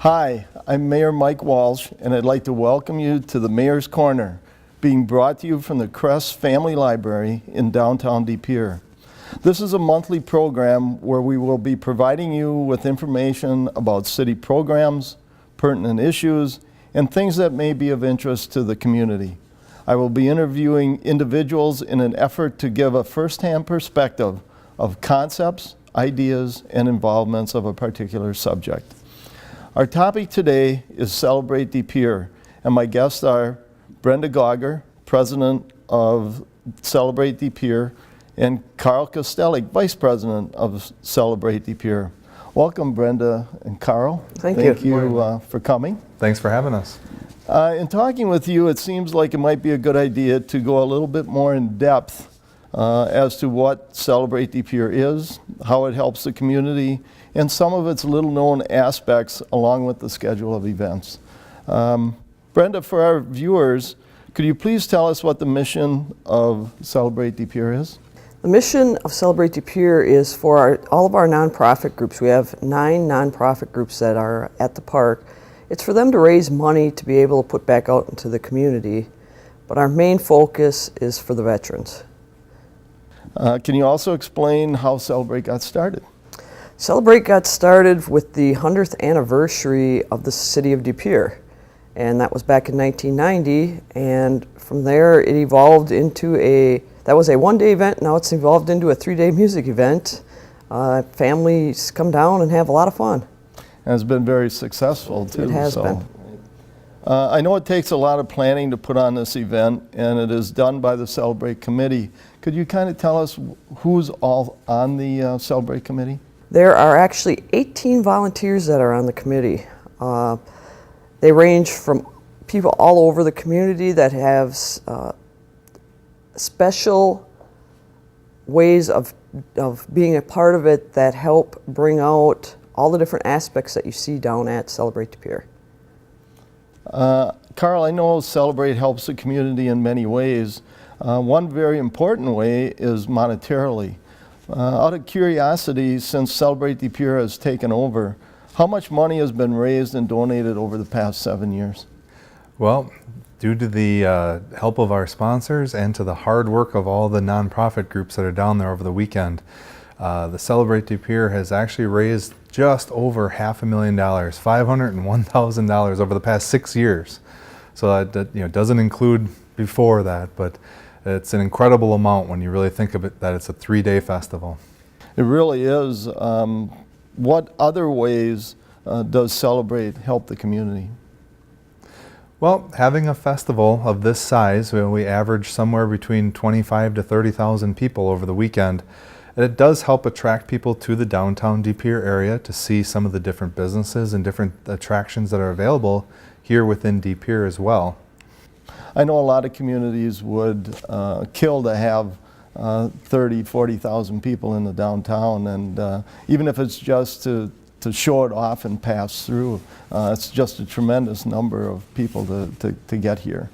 Hi, I'm Mayor Mike Walsh, and I'd like to welcome you to the Mayor's Corner, being brought to you from the Crest Family Library in downtown De Pere. This is a monthly program where we will be providing you with information about city programs, pertinent issues, and things that may be of interest to the community. I will be interviewing individuals in an effort to give a first-hand perspective of concepts, ideas, and involvements of a particular subject. Our topic today is Celebrate De Pere, and my guests are Brenda Gauger, President of Celebrate De Pere, and Carl Castelic, Vice President of Celebrate De Pere. Welcome, Brenda and Carl. Thank you for coming. Thanks for having us. In talking with you, it seems like it might be a good idea to go a little bit more in depth as to what Celebrate De Pere is, how it helps the community, and some of its little-known aspects along with the schedule of events. Brenda, for our viewers, could you please tell us what the mission of Celebrate De Pere is? The mission of Celebrate De Pere is for all of our nonprofit groups. We have 9 nonprofit groups that are at the park. It's for them to raise money to be able to put back out into the community, but our main focus is for the veterans. Can you also explain how Celebrate got started? Celebrate got started with the 100th anniversary of the city of De Pere, and that was back in 1990, and from there it evolved into that was a one-day event. Now it's evolved into a 3-day music event. Families come down and have a lot of fun. And it's been very successful too. It has been. I know it takes a lot of planning to put on this event, and it is done by the Celebrate Committee. Could you kind of tell us who's all on the Celebrate Committee? There are actually 18 volunteers that are on the committee. They range from people all over the community that have special ways of being a part of it that help bring out all the different aspects that you see down at Celebrate De Pere. Carl, I know Celebrate helps the community in many ways. One very important way is monetarily. Out of curiosity, since Celebrate De Pere has taken over, how much money has been raised and donated over the past 7 years? Well, due to the help of our sponsors and to the hard work of all the nonprofit groups that are down there over the weekend, the Celebrate De Pere has actually raised just over $500,000, $501,000 over the past 6 years. So that doesn't include before that, but it's an incredible amount when you really think of it that it's a 3-day festival. It really is. What other ways does Celebrate help the community? Well, having a festival of this size, we average somewhere between 25 to 30,000 people over the weekend. And it does help attract people to the downtown De Pere area to see some of the different businesses and different attractions that are available here within De Pere as well. I know a lot of communities would kill to have 30, 40,000 people in the downtown, and even if it's just to show it off and pass through, it's just a tremendous number of people to get here.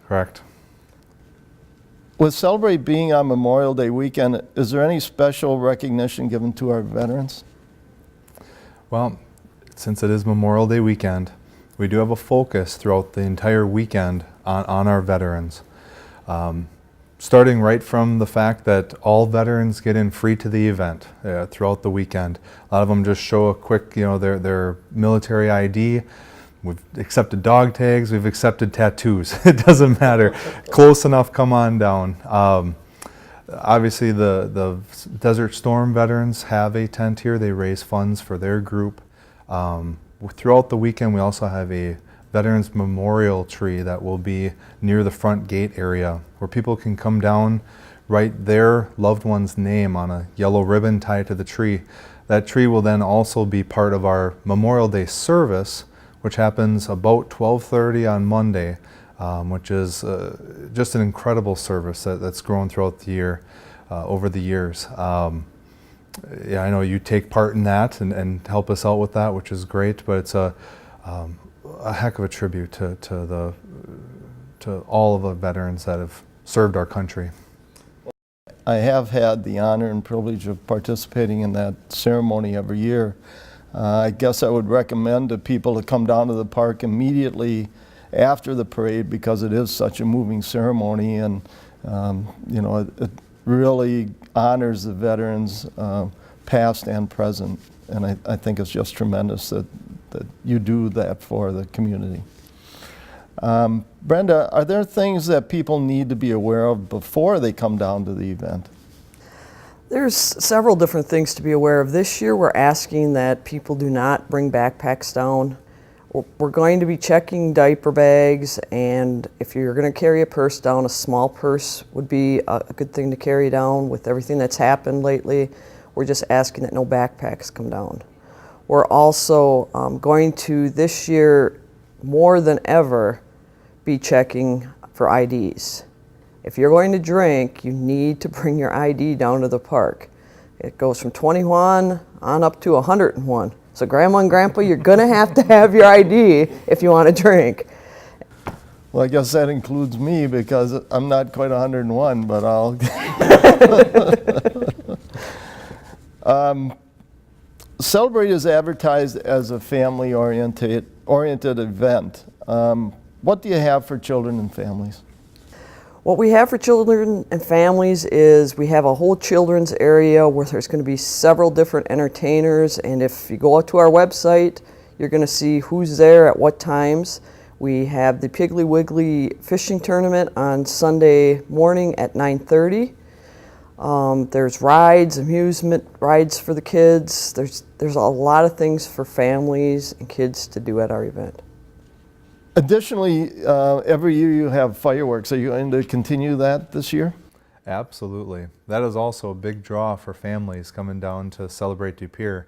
Correct. With Celebrate being on Memorial Day weekend, is there any special recognition given to our veterans? Well, since it is Memorial Day weekend, we do have a focus throughout the entire weekend on our veterans. Starting right from the fact that all veterans get in free to the event throughout the weekend. A lot of them just show a quick, their military ID. We've accepted dog tags, we've accepted tattoos. It doesn't matter. Close enough, come on down. Obviously the Desert Storm veterans have a tent here. They raise funds for their group. Throughout the weekend we also have a Veterans Memorial tree that will be near the front gate area where people can come down, write their loved one's name on a yellow ribbon tied to the tree. That tree will then also be part of our Memorial Day service, which happens about 12:30 on Monday, which is just an incredible service that's grown throughout the year, over the years. Yeah, I know you take part in that and help us out with that, which is great, but it's a heck of a tribute to all of the veterans that have served our country. I have had the honor and privilege of participating in that ceremony every year. I guess I would recommend to people to come down to the park immediately after the parade because it is such a moving ceremony, and you know, it really honors the veterans past and present, and I think it's just tremendous that you do that for the community. Brenda, are there things that people need to be aware of before they come down to the event? There's several different things to be aware of. This year we're asking that people do not bring backpacks down. We're going to be checking diaper bags, and if you're going to carry a purse down, a small purse would be a good thing to carry down with everything that's happened lately. We're just asking that no backpacks come down. We're also going to, this year, more than ever, be checking for IDs. If you're going to drink, you need to bring your ID down to the park. It goes from 21 on up to 101. So Grandma and Grandpa, you're going to have your ID if you want to drink. Well, I guess that includes me because I'm not quite 101, but I'll... Celebrate is advertised as a family-oriented event. What do you have for children and families? What we have for children and families is we have a whole children's area where there's going to be several different entertainers, and if you go out to our website, you're going to see who's there at what times. We have the Piggly Wiggly fishing tournament on Sunday morning at 9:30. There's rides, amusement rides for the kids. There's a lot of things for families and kids to do at our event. Additionally, every year you have fireworks. Are you going to continue that this year? Absolutely. That is also a big draw for families coming down to Celebrate De Pere.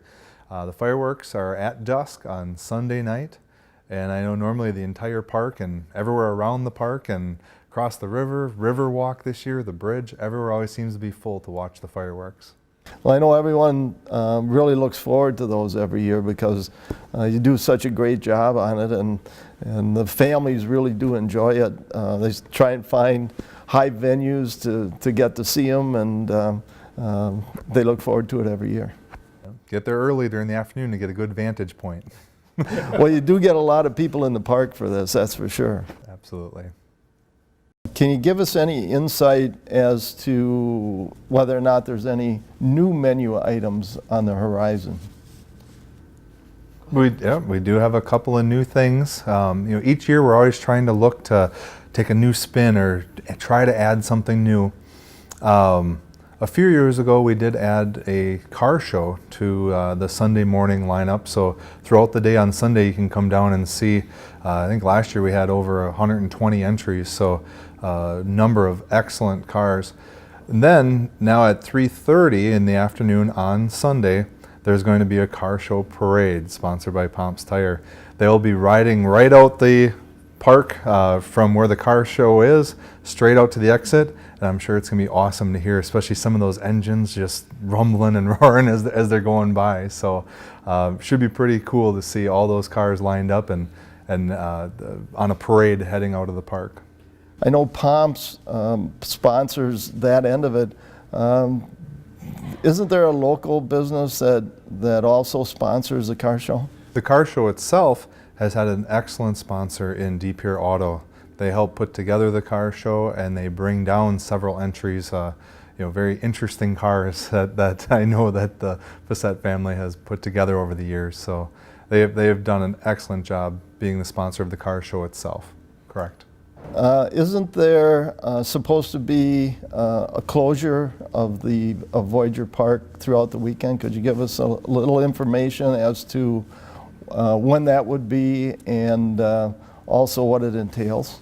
The fireworks are at dusk on Sunday night, and I know normally the entire park and everywhere around the park and across the river walk this year, the bridge, everywhere always seems to be full to watch the fireworks. Well, I know everyone really looks forward to those every year because you do such a great job on it, and the families really do enjoy it. They try and find high venues to get to see them, and they look forward to it every year. Get there early during the afternoon to get a good vantage point. Well, you do get a lot of people in the park for this, that's for sure. Absolutely. Can you give us any insight as to whether or not there's any new menu items on the horizon? We do have a couple of new things. Each year we're always trying to look to take a new spin or try to add something new. A few years ago we did add a car show to the Sunday morning lineup. So throughout the day on Sunday you can come down and see. I think last year we had over 120 entries, so a number of excellent cars. And then now at 3:30 in the afternoon on Sunday, there's going to be a car show parade sponsored by Pomps Tire. They'll be riding right out the park from where the car show is, straight out to the exit, and I'm sure it's going to be awesome to hear, especially some of those engines just rumbling and roaring as they're going by. So should be pretty cool to see all those cars lined up and on a parade heading out of the park. I know Pomps sponsors that end of it. Isn't there a local business that also sponsors the car show? The car show itself has had an excellent sponsor in De Pere Auto. They help put together the car show, and they bring down several entries, very interesting cars that I know that the Facette family has put together over the years. So they have done an excellent job being the sponsor of the car show itself. Correct. Isn't there supposed to be a closure of Voyager Park throughout the weekend? Could you give us a little information as to when that would be and also what it entails?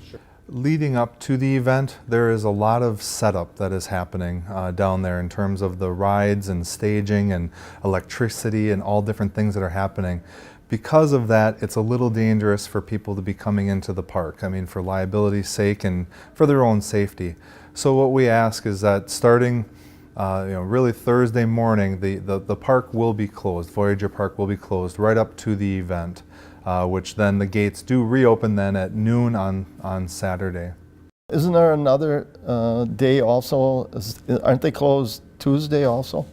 Sure. Leading up to the event, there is a lot of setup that is happening down there in terms of the rides and staging and electricity and all different things that are happening. Because of that, it's a little dangerous for people to be coming into the park. I mean, for liability's sake and for their own safety. So what we ask is that starting, really Thursday morning, the park will be closed. Voyager Park will be closed right up to the event, which then the gates do reopen then at noon on Saturday. Isn't there another day also? Aren't they closed Tuesday also?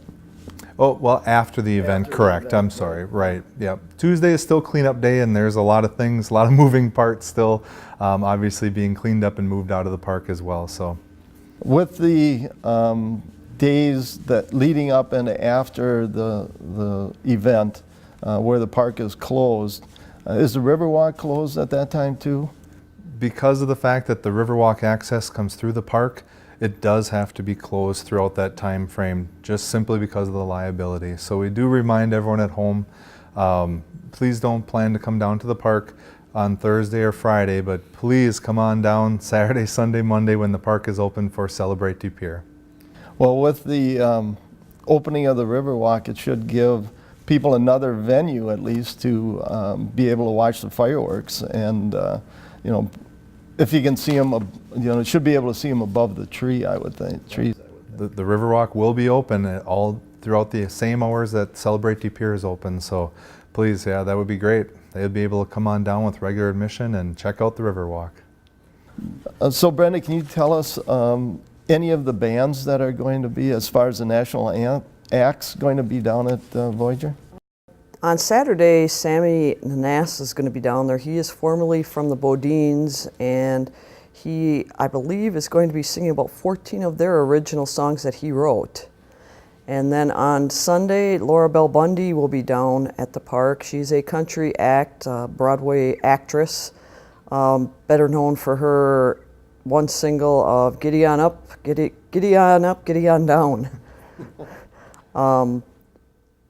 Oh, well, after the event, correct. I'm sorry. Right. Yep. Tuesday is still cleanup day, and there's a lot of things, a lot of moving parts still, obviously being cleaned up and moved out of the park as well. So, With the days that leading up and after the event, where the park is closed, is the Riverwalk closed at that time too? because of the fact that the Riverwalk access comes through the park, it does have to be closed throughout that time frame, just simply because of the liability. So we do remind everyone at home, please don't plan to come down to the park on Thursday or Friday, but please come on down Saturday, Sunday, Monday when the park is open for Celebrate De Pere. Well, with the opening of the Riverwalk, it should give people another venue at least to be able to watch the fireworks, and you know, if you can see them, you know, should be able to see them above the tree, I would think. Trees. The Riverwalk will be open all throughout the same hours that Celebrate De Pere is open, so please, yeah, that would be great. They'd be able to come on down with regular admission and check out the Riverwalk. So Brenda, can you tell us any of the bands that are going to be, as far as the national acts, going to be down at Voyager? On Saturday, Sammy Nanas is going to be down there. He is formerly from the Bodines, and he, I believe, is going to be singing about 14 of their original songs that he wrote. And then on Sunday, Laura Bell Bundy will be down at the park. She's a country act, Broadway actress, better known for her one single of Giddy On Up, Giddy On Up, Giddy On Down.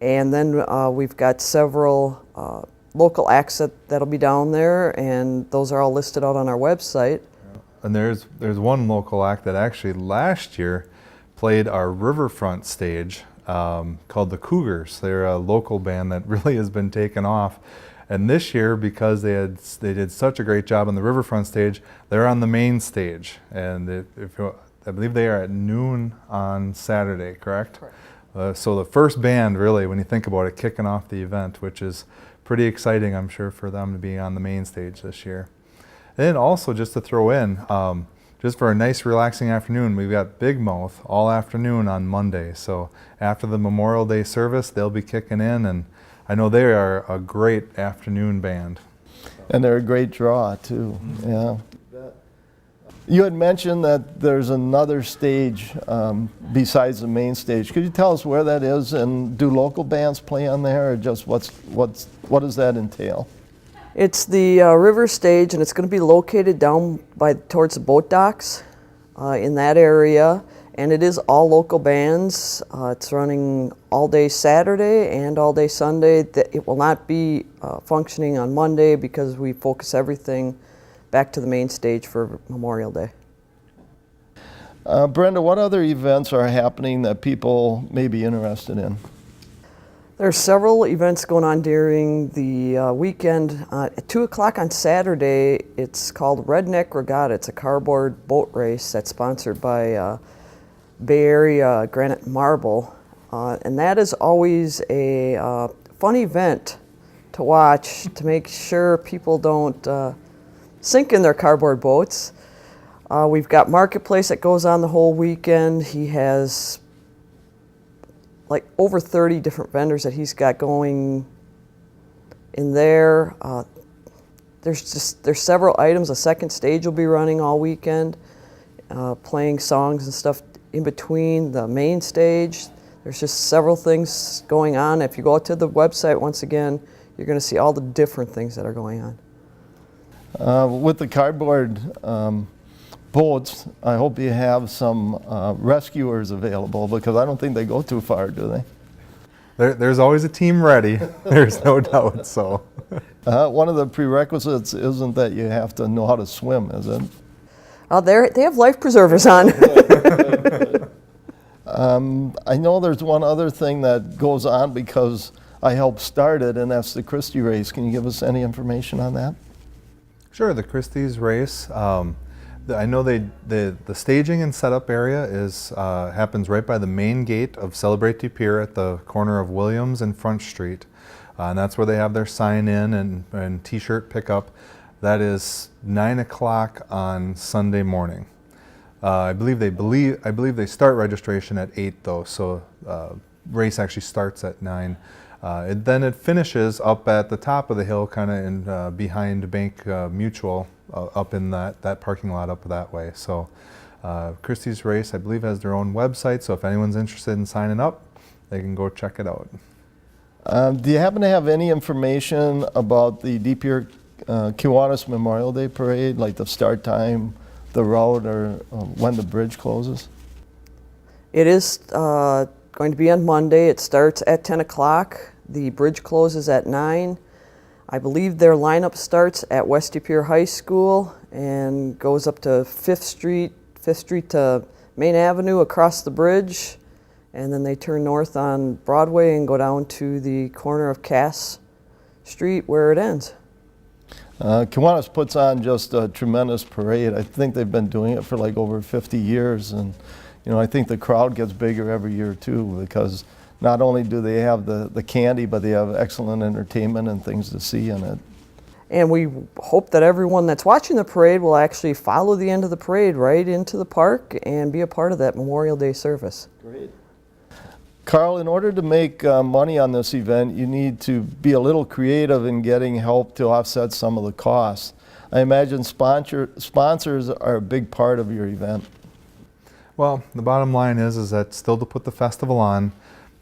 And then we've got several local acts that'll be down there, and those are all listed out on our website. And there's one local act that actually last year played our riverfront stage called the Cougars. They're a local band that really has been taken off. And this year, because they did such a great job on the riverfront stage, they're on the main stage. And I believe they are at noon on Saturday, correct? Correct. So the first band, really, when you think about it, kicking off the event, which is pretty exciting, I'm sure, for them to be on the main stage this year. And then also, just to throw in, just for a nice relaxing afternoon, we've got Big Mouth all afternoon on Monday. So after the Memorial Day service, they'll be kicking in, and I know they are a great afternoon band. And they're a great draw too. Yeah. You had mentioned that there's another stage besides the main stage. Could you tell us where that is, and do local bands play on there, or just what does that entail? It's the river stage, and it's going to be located down towards the boat docks in that area. And it is all local bands. It's running all day Saturday and all day Sunday. It will not be functioning on Monday because we focus everything back to the main stage for Memorial Day. Brenda, what other events are happening that people may be interested in? There are several events going on during the weekend. At 2 o'clock on Saturday, it's called Redneck Regatta. It's a cardboard boat race that's sponsored by Bay Area Granite Marble. And that is always a fun event to watch to make sure people don't sink in their cardboard boats. We've got Marketplace that goes on the whole weekend. He has like over 30 different vendors that he's got going in there. There's several items. The second stage will be running all weekend, playing songs and stuff in between the main stage. There's just several things going on. If you go to the website, once again, you're going to see all the different things that are going on. With the cardboard boats, I hope you have some rescuers available, because I don't think they go too far, do they? There's always a team ready. There's no doubt. So, one of the prerequisites isn't that you have to know how to swim, is it? They have life preservers on. I know there's one other thing that goes on because I helped start it, and that's the Christie race. Can you give us any information on that? Sure, the Christie's race. I know the staging and setup area happens right by the main gate of Celebrate De Pere at the corner of Williams and Front Street. And that's where they have their sign-in and t-shirt pickup. That is 9 o'clock on Sunday morning. I believe they start registration at 8 though, so race actually starts at 9. Then it finishes up at the top of the hill, kind of in behind Bank Mutual, up in that parking lot up that way. So Christie's Race, I believe, has their own website, so if anyone's interested in signing up, they can go check it out. Do you happen to have any information about the De Pere Kiwanis Memorial Day Parade, like the start time, the route, or when the bridge closes? It is going to be on Monday. It starts at 10 o'clock. The bridge closes at 9. I believe their lineup starts at West De Pere High School and goes up to 5th Street to Main Avenue across the bridge, and then they turn north on Broadway and go down to the corner of Cass Street where it ends. Kiwanis puts on just a tremendous parade. I think they've been doing it for like over 50 years, and I think the crowd gets bigger every year too, because not only do they have the candy, but they have excellent entertainment and things to see in it. And we hope that everyone that's watching the parade will actually follow the end of the parade right into the park and be a part of that Memorial Day service. Great. Carl, in order to make money on this event, you need to be a little creative in getting help to offset some of the costs. I imagine sponsors are a big part of your event. Well, the bottom line is that still to put the festival on,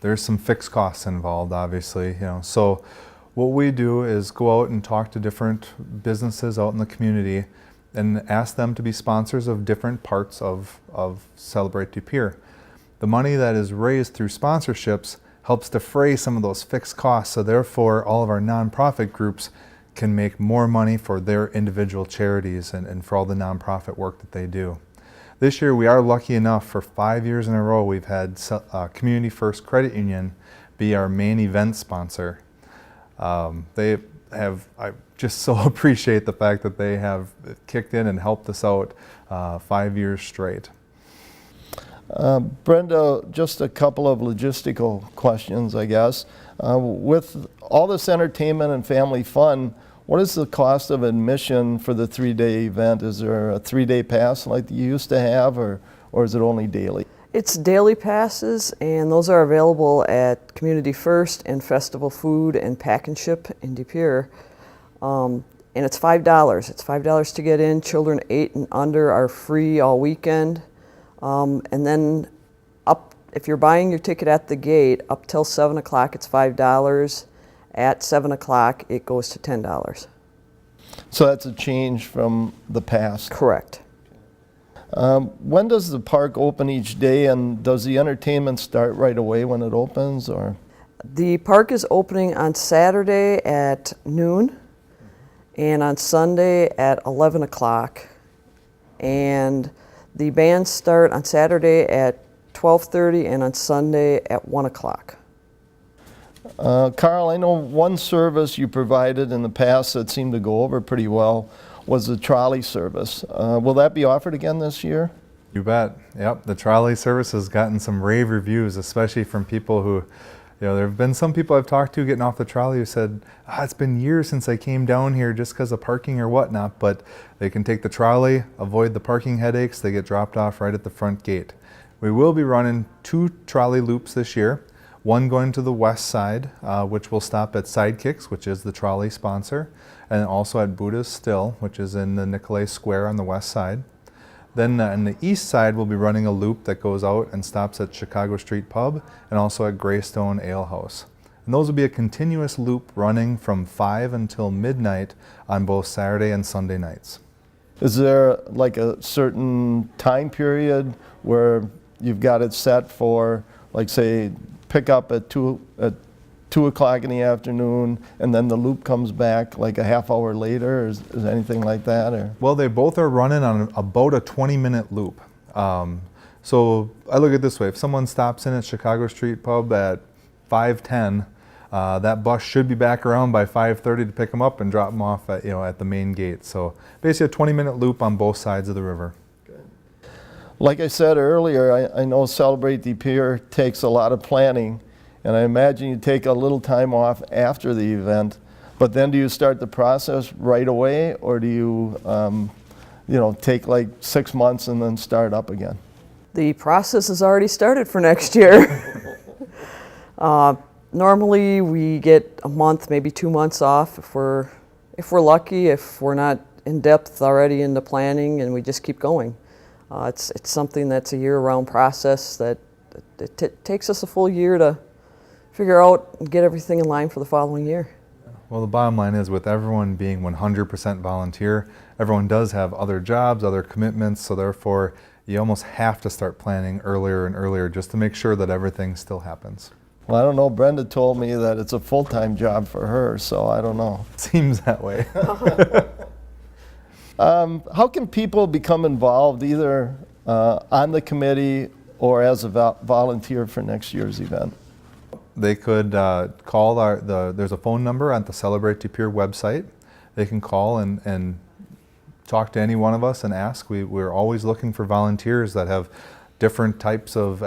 there's some fixed costs involved, obviously. So what we do is go out and talk to different businesses out in the community and ask them to be sponsors of different parts of Celebrate De Pere. The money that is raised through sponsorships helps defray some of those fixed costs, so therefore all of our nonprofit groups can make more money for their individual charities and for all the nonprofit work that they do. This year we are lucky enough, for 5 years in a row, we've had Community First Credit Union be our main event sponsor. I just so appreciate the fact that they have kicked in and helped us out 5 years straight. Brenda, just a couple of logistical questions, I guess. With all this entertainment and family fun, what is the cost of admission for the 3-day event? Is there a 3-day pass like you used to have, or is it only daily? It's daily passes, and those are available at Community First and Festival Food and Pack and Ship in De Pere. And it's $5. It's $5 to get in. Children 8 and under are free all weekend. And then if you're buying your ticket at the gate, up till 7 o'clock, it's $5. At 7 o'clock, it goes to $10. So that's a change from the past. Correct. When does the park open each day, and does the entertainment start right away when it opens, or? The park is opening on Saturday at noon and on Sunday at 11 o'clock. And the bands start on Saturday at 12:30 and on Sunday at 1 o'clock. Carl, I know one service you provided in the past that seemed to go over pretty well was the trolley service. Will that be offered again this year? You bet. Yep, the trolley service has gotten some rave reviews, especially from people who, there have been some people I've talked to getting off the trolley who said, it's been years since I came down here just because of parking or whatnot, but they can take the trolley, avoid the parking headaches, they get dropped off right at the front gate. We will be running 2 trolley loops this year. One going to the west side, which will stop at Sidekicks, which is the trolley sponsor, and also at Buddha's Still, which is in the Nicolay Square on the west side. Then on the east side, we'll be running a loop that goes out and stops at Chicago Street Pub and also at Greystone Ale House. And those will be a continuous loop running from 5 until midnight on both Saturday and Sunday nights. Is there like a certain time period where you've got it set for, like say, pick up at 2 o'clock in the afternoon, and then the loop comes back like a half hour later? Is anything like that? Or? Well, they both are running on about a 20-minute loop. So I look at it this way: if someone stops in at Chicago Street Pub at 5:10, that bus should be back around by 5:30 to pick them up and drop them off at, at the main gate. So basically a 20-minute loop on both sides of the river. Like I said earlier, I know Celebrate De Pere takes a lot of planning, and I imagine you take a little time off after the event, but then do you start the process right away, or do you, take like 6 months and then start up again? The process has already started for next year. Normally we get a month, maybe 2 months off if we're lucky, if we're not in depth already into planning, and we just keep going. It's something that's a year-round process that it takes us a full year to figure out and get everything in line for the following year. Well, the bottom line is, with everyone being 100% volunteer, everyone does have other jobs, other commitments, so therefore you almost have to start planning earlier and earlier just to make sure that everything still happens. Well, I don't know. Brenda told me that it's a full-time job for her, so I don't know. Seems that way. How can people become involved either on the committee or as a volunteer for next year's event? They could call there's a phone number on the Celebrate De Pere website. They can call and talk to any one of us and ask. We're always looking for volunteers that have different types of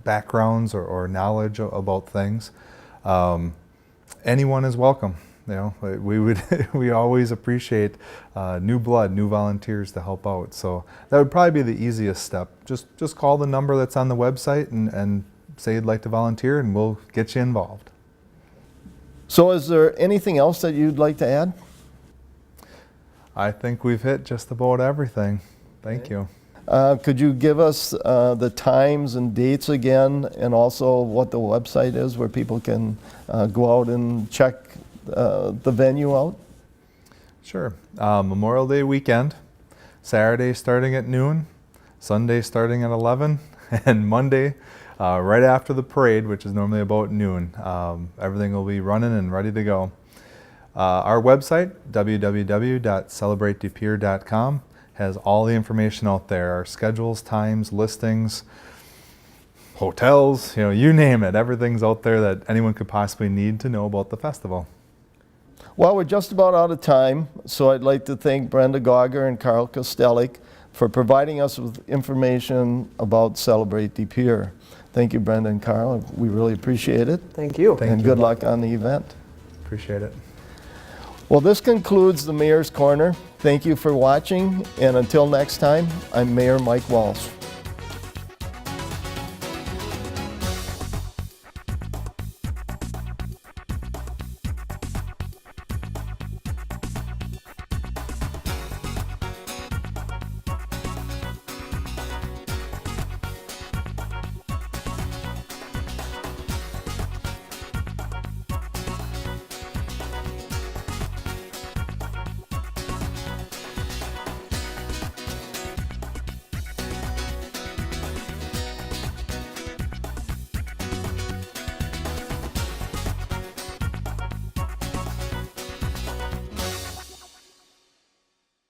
backgrounds or knowledge about things. Anyone is welcome. We always appreciate new blood, new volunteers to help out. So that would probably be the easiest step. Just call the number that's on the website and say you'd like to volunteer, and we'll get you involved. So is there anything else that you'd like to add? I think we've hit just about everything. Thank you. Could you give us the times and dates again, and also what the website is where people can go out and check the venue out? Sure. Memorial Day weekend, Saturday starting at noon, Sunday starting at 11, and Monday right after the parade, which is normally about noon. Everything will be running and ready to go. Our website, www.celebratedepere.com, has all the information out there. Our schedules, times, listings, hotels, you name it. Everything's out there that anyone could possibly need to know about the festival. Well, we're just about out of time, so I'd like to thank Brenda Gauger and Carl Castelic for providing us with information about Celebrate De Pere. Thank you, Brenda and Carl. We really appreciate it. Thank you. And good luck on the event. Appreciate it. Well, this concludes the Mayor's Corner. Thank you for watching, and until next time, I'm Mayor Mike Walsh.